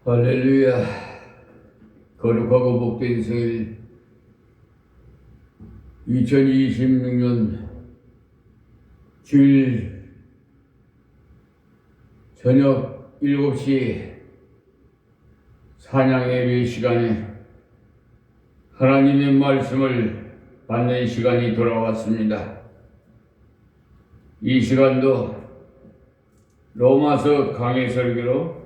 할렐루야. 거룩하고 복된 생일 2026년 주일 저녁 7시 찬양 예배 시간에 하나님의 말씀을 받는 시간이 돌아왔습니다. 이 시간도 로마서 강해 설교로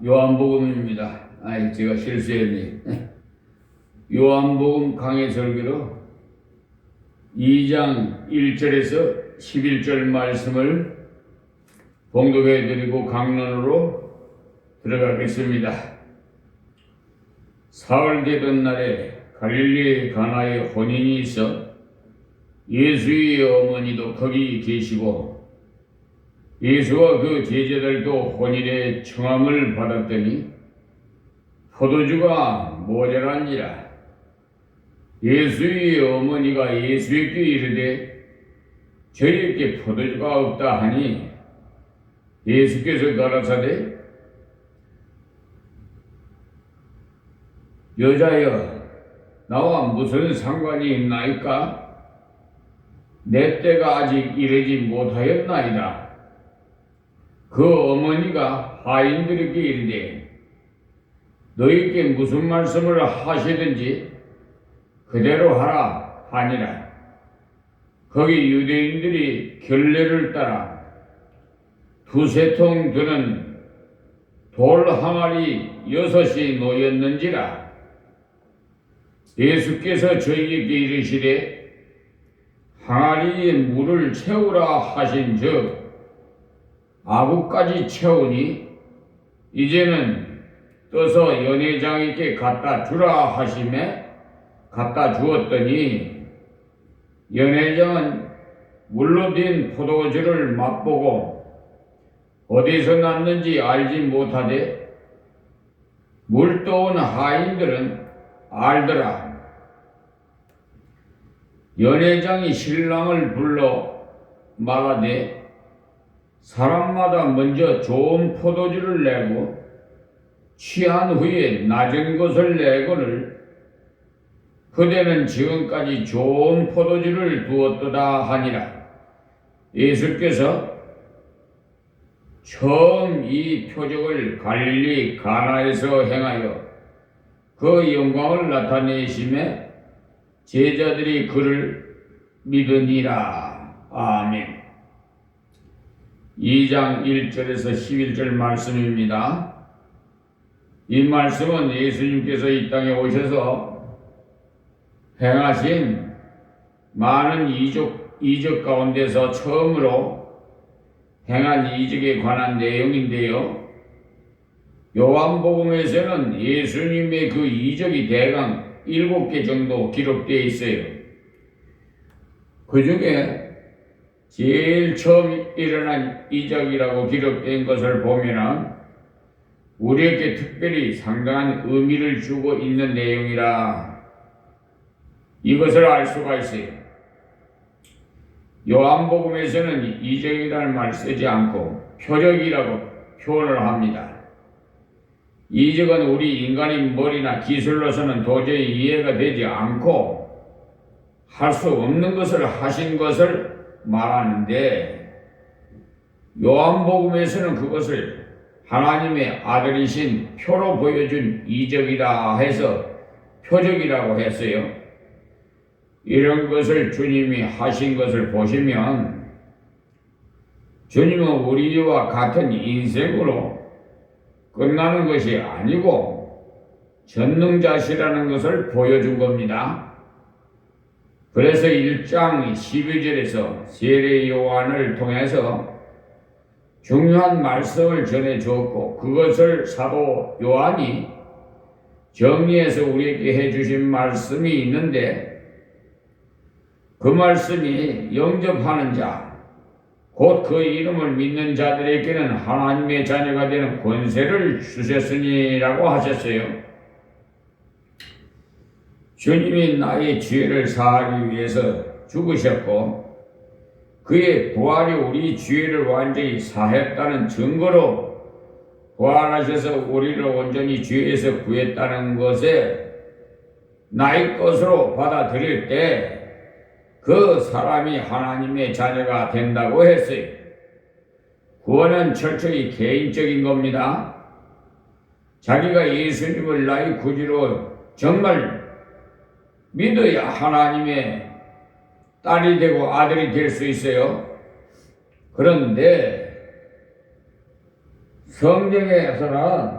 요한복음입니다. 제가 실수했네. 요한복음 강해 설교로 2장 1절에서 11절 말씀을 봉독해 드리고 강론으로 들어가겠습니다. 사흘 되던 날에 갈릴리 가나에 혼인이 있어 예수의 어머니도 거기 계시고 예수와 그 제자들도 혼인의 청함을 받았더니 포도주가 모자란지라. 예수의 어머니가 예수에게 이르되 저희에게 포도주가 없다 하니 예수께서 가라사대 여자여 나와 무슨 상관이 있나이까? 내 때가 아직 이르지 못하였나이다. 그 어머니가 하인들에게 이르되 너희에게 무슨 말씀을 하시든지 그대로 하라 하니라. 거기 유대인들이 결례를 따라 두세 통 드는 돌 항아리 6이 놓였는지라. 예수께서 저희에게 이르시되 항아리에 물을 채우라 하신즉 아구까지 채우니 이제는 떠서 연회장에게 갖다 주라 하심에 갖다 주었더니 연회장은 물로 된 포도주를 맛보고 어디서 났는지 알지 못하되 물 떠온 하인들은 알더라. 연회장이 신랑을 불러 말하되 사람마다 먼저 좋은 포도주를 내고 취한 후에 낮은 것을 내거늘 그대는 지금까지 좋은 포도주를 두었도다 하니라. 예수께서 처음 이 표적을 갈릴리 가나에서 행하여 그 영광을 나타내심에 제자들이 그를 믿으니라. 아멘. 2장 1절에서 11절 말씀입니다. 이 말씀은 예수님께서 이 땅에 오셔서 행하신 많은 이적 가운데서 처음으로 행한 이적에 관한 내용인데요. 요한복음에서는 예수님의 그 이적이 대강 7개 정도 기록되어 있어요. 그 중에 제일 처음 일어난 이적이라고 기록된 것을 보면은 우리에게 특별히 상당한 의미를 주고 있는 내용이라 이것을 알 수가 있어요. 요한복음에서는 이적이라는 말을 쓰지 않고 표적이라고 표현을 합니다. 이적은 우리 인간의 머리나 기술로서는 도저히 이해가 되지 않고 할 수 없는 것을 하신 것을 말하는데 요한복음에서는 그것을 하나님의 아들이신 표로 보여준 이적이라 해서 표적이라고 했어요. 이런 것을 주님이 하신 것을 보시면 주님은 우리와 같은 인생으로 끝나는 것이 아니고 전능자시라는 것을 보여준 겁니다. 그래서 1장 12절에서 세례 요한을 통해서 중요한 말씀을 전해 주었고 그것을 사도 요한이 정리해서 우리에게 해주신 말씀이 있는데 그 말씀이 영접하는 자, 곧 그 이름을 믿는 자들에게는 하나님의 자녀가 되는 권세를 주셨으니라고 하셨어요. 주님이 나의 죄를 사하기 위해서 죽으셨고 그의 부활이 우리 죄를 완전히 사했다는 증거로 부활하셔서 우리를 온전히 죄에서 구했다는 것에 나의 것으로 받아들일 때 그 사람이 하나님의 자녀가 된다고 했어요. 구원은 철저히 개인적인 겁니다. 자기가 예수님을 나의 구주로 정말 믿어야 하나님의 딸이 되고 아들이 될 수 있어요. 그런데 성경에서는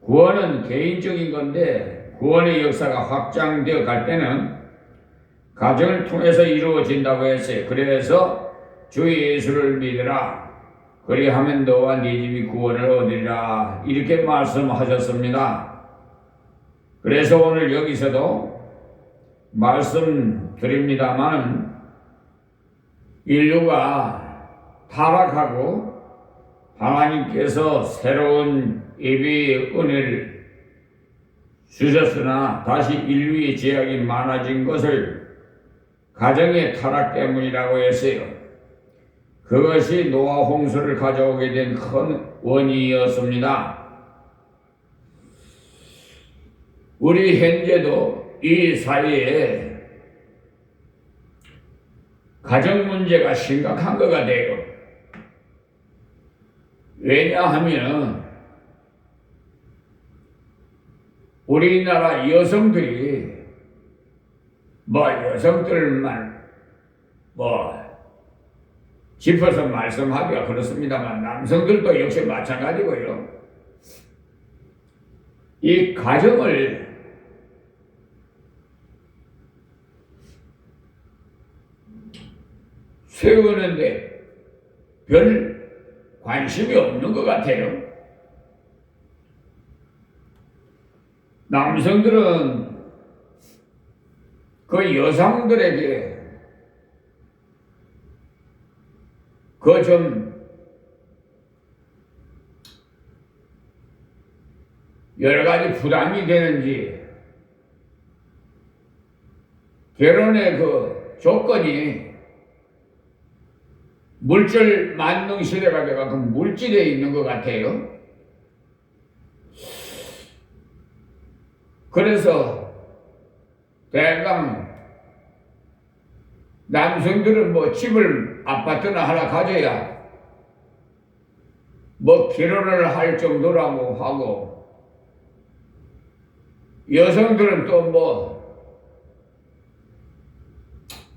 구원은 개인적인 건데 구원의 역사가 확장되어 갈 때는 가정을 통해서 이루어진다고 했어요. 그래서 주 예수를 믿으라. 그리하면 너와 네 집이 구원을 얻으리라. 이렇게 말씀하셨습니다. 그래서 오늘 여기서도 말씀드립니다만 인류가 타락하고 하나님께서 새로운 예배의 은혜를 주셨으나 다시 인류의 죄악이 많아진 것을 가정의 타락 때문이라고 했어요. 그것이 노아 홍수를 가져오게 된 큰 원인이었습니다. 우리 현재도 이 사회에 가정 문제가 심각한 것 같아요. 왜냐하면 우리나라 여성들이 여성들만 짚어서 말씀하기가 그렇습니다만 남성들도 역시 마찬가지고요. 이 가정을 세우는데 별 관심이 없는 것 같아요. 남성들은 그 여성들에게 좀 여러 가지 부담이 되는지 결혼의 그 조건이 물질 만능 시대가 돼가지고 물질에 있는 것 같아요. 그래서 대강 남성들은 집을 아파트나 하나 가져야 결혼을 할 정도라고 하고 여성들은 또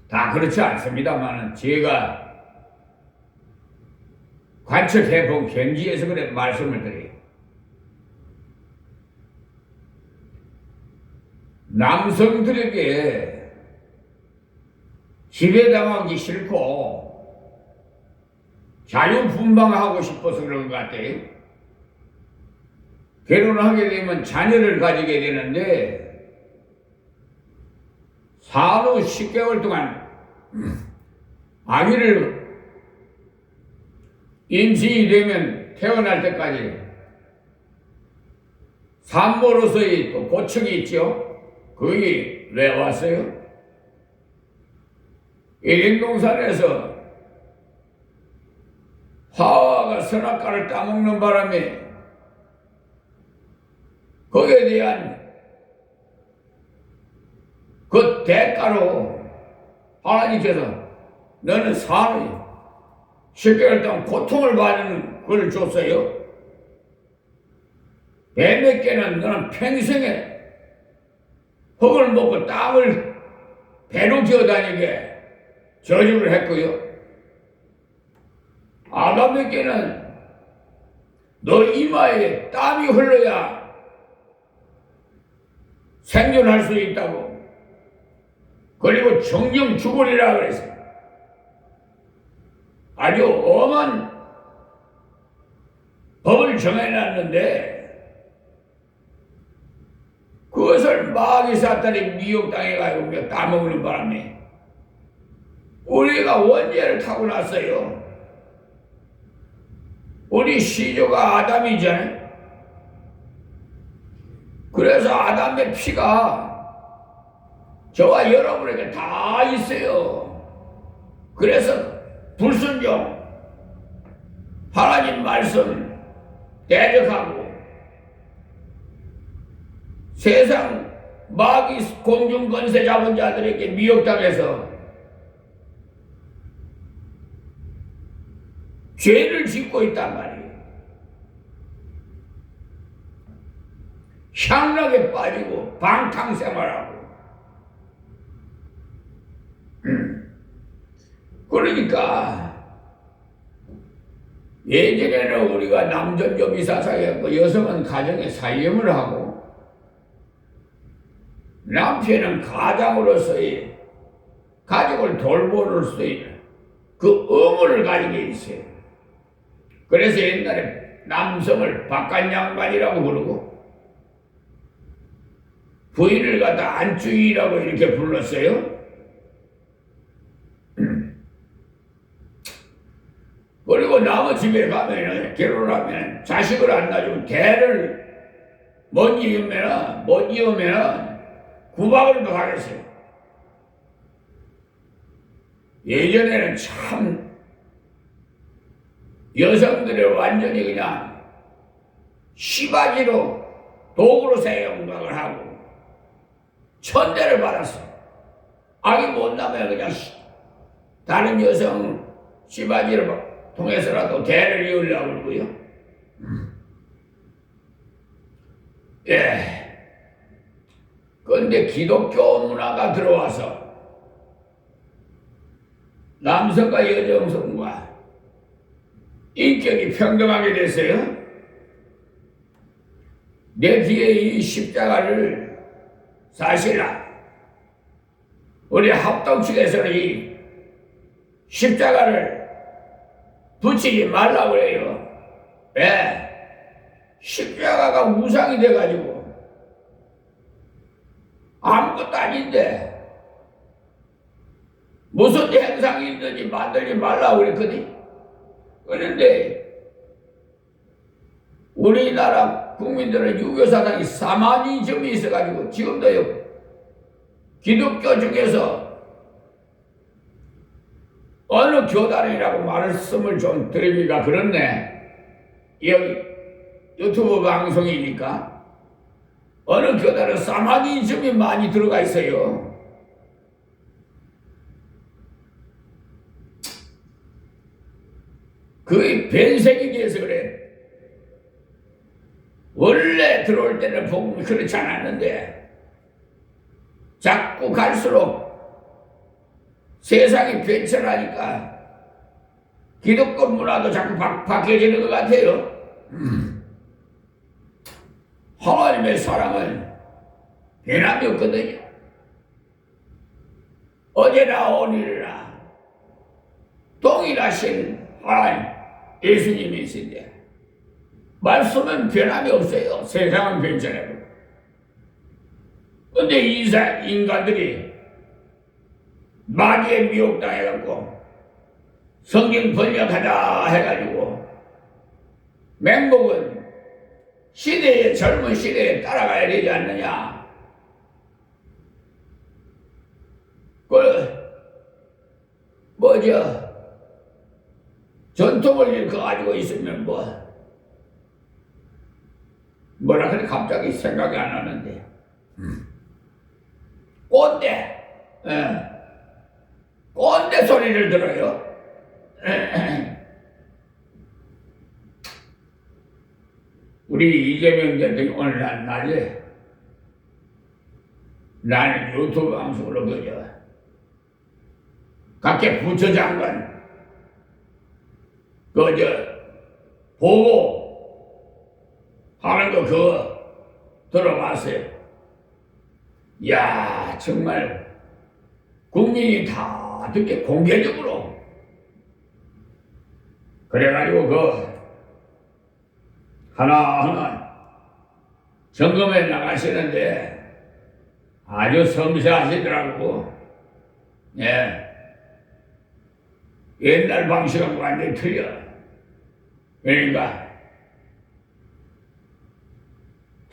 다 그렇지 않습니다만 제가 관측해본 경지에서 그래 말씀을 드려요. 남성들에게 지배당하기 싫고 자유분방하고 싶어서 그런 것 같아요. 결혼하게 되면 자녀를 가지게 되는데 산후 10개월 동안 아기를 임신이 되면 태어날 때까지 산모로서의 또 고충이 있죠. 그게 왜 왔어요? 에덴동산에서 하와가 선악과를 따먹는 바람에 거기에 대한 그 대가로 하나님께서 너는 산후 10개월 동안 고통을 받는 걸 줬어요. 배 몇 개는 너는 평생에 흙을 먹고 땅을 배로 기어다니게 저주를 했고요. 아담에게는 너 이마에 땀이 흘러야 생존할 수 있다고. 그리고 정령 죽으리라 그랬어요. 아주 엄한 법을 정해놨는데 그것을 마귀 사탄이 미혹당해가지고 따먹는 바람에 우리가 원죄를 타고났어요. 우리 시조가 아담이잖아요. 그래서 아담의 피가 저와 여러분에게 다 있어요. 그래서 불순종, 하나님 말씀 대적하고 세상 마귀 공중 권세 잡은 자들에게 미혹당해서 죄를 짓고 있단 말이에요. 향락에 빠지고 방탕생활하고. 그러니까 예전에는 우리가 남전 여비사 사이였고 여성은 가정에 살림을 하고 남편은 가장으로서의 가족을 돌보로서의 그 의무를 가지고 있어요. 그래서 옛날에 남성을 바깥양반이라고 부르고 부인을 갖다 안주인이라고 이렇게 불렀어요. 그리고 남의 집에 가면은 결혼하면 자식을 안 낳아주면 개를 못 이으면은 구박을 또 하겠어요. 예전에는 참 여성들을 완전히 그냥 시바지로 도구로 사용을 하고 천대를 받았어요. 아기 못 낳으면 그냥 다른 여성 시바지를 통해서라도 개를 이으려고 그러고요. 예. 그런데 기독교 문화가 들어와서 남성과 여성과 인격이 평등하게 됐어요. 내 뒤에 이 십자가를 사실 우리 합동 측에서는 이 십자가를 붙이지 말라고 그래요. 왜? 십자가가 우상이 돼가지고 아무것도 아닌데 무슨 행상이 있는지 만들지 말라고 그랬거든. 그런데 우리나라 국민들은 유교사상이 사마니즘이 있어가지고 지금도요 기독교 중에서 어느 교단이라고 말씀을 좀 드리기가 그렇네. 여기 유튜브 방송이니까 어느 교단은 사마니즘이 많이 들어가 있어요. 그게 변색이 돼서 그래. 원래 들어올 때는 복음이 그렇지 않았는데 자꾸 갈수록 세상이 변천하니까 기독교 문화도 자꾸 바뀌어지는 것 같아요. 하나님의 사랑은 변함이 없거든요. 어제나 오늘이나 동일하신 하나님 예수님이신데 말씀은 변함이 없어요. 세상은 변천해도. 근데 인간들이 마귀에 미혹당해갖고 성경 번역하자 해가지고 맹목은 시대에 젊은 시대에 따라가야 되지 않느냐. 전통을 일으켜 가지고 있으면 뭐라 그래 갑자기 생각이 안 나는데. 꼰대. 꼰대 소리를 들어요. 우리 이재명 대통령 오늘 날에 나는 유튜브 방송으로 각계 부처장관 보고 하는 거 그거 들어봤어요. 야 정말 국민이 다 듣게 공개적으로 그래가지고 하나하나 점검해 나가시는데 아주 섬세하시더라고. 예. 옛날 방식하고 완전히 틀려. 그러니까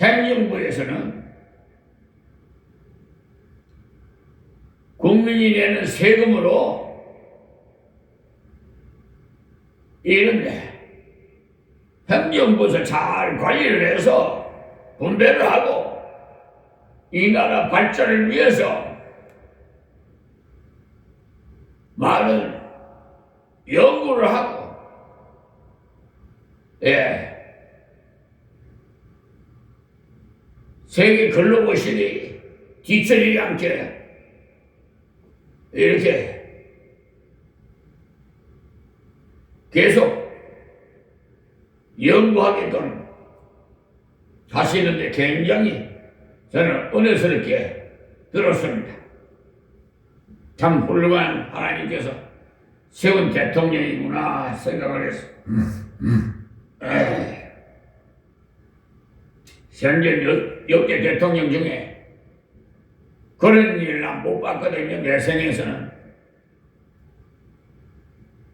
행정부에서는 국민이 내는 세금으로 이런데 행정부에서 잘 관리를 해서 분배를 하고 이 나라 발전을 위해서 많은 연구를 하고, 세계 글로벌 시대에 뒤처지지 않게 이렇게 계속 연구하게끔 하시는데 굉장히 저는 은혜스럽게 들었습니다. 참 훌륭한 하나님께서 세운 대통령이구나 생각을 했어. 현재 역대 대통령 중에 그런 일을 난 못 봤거든요, 내 생에서는.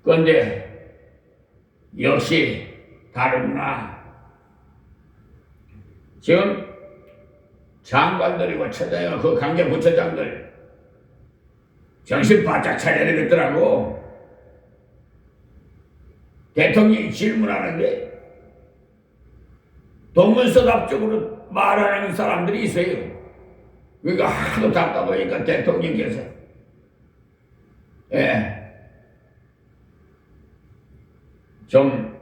그런데 역시 다르구나. 지금 장관들이고 처장이고 그 관계부처장들 정신 바짝 차려야 되겠더라고. 대통령이 질문하는데 동문서답적으로 말하는 사람들이 있어요. 그러니까 하도 답답하니까 대통령께서 좀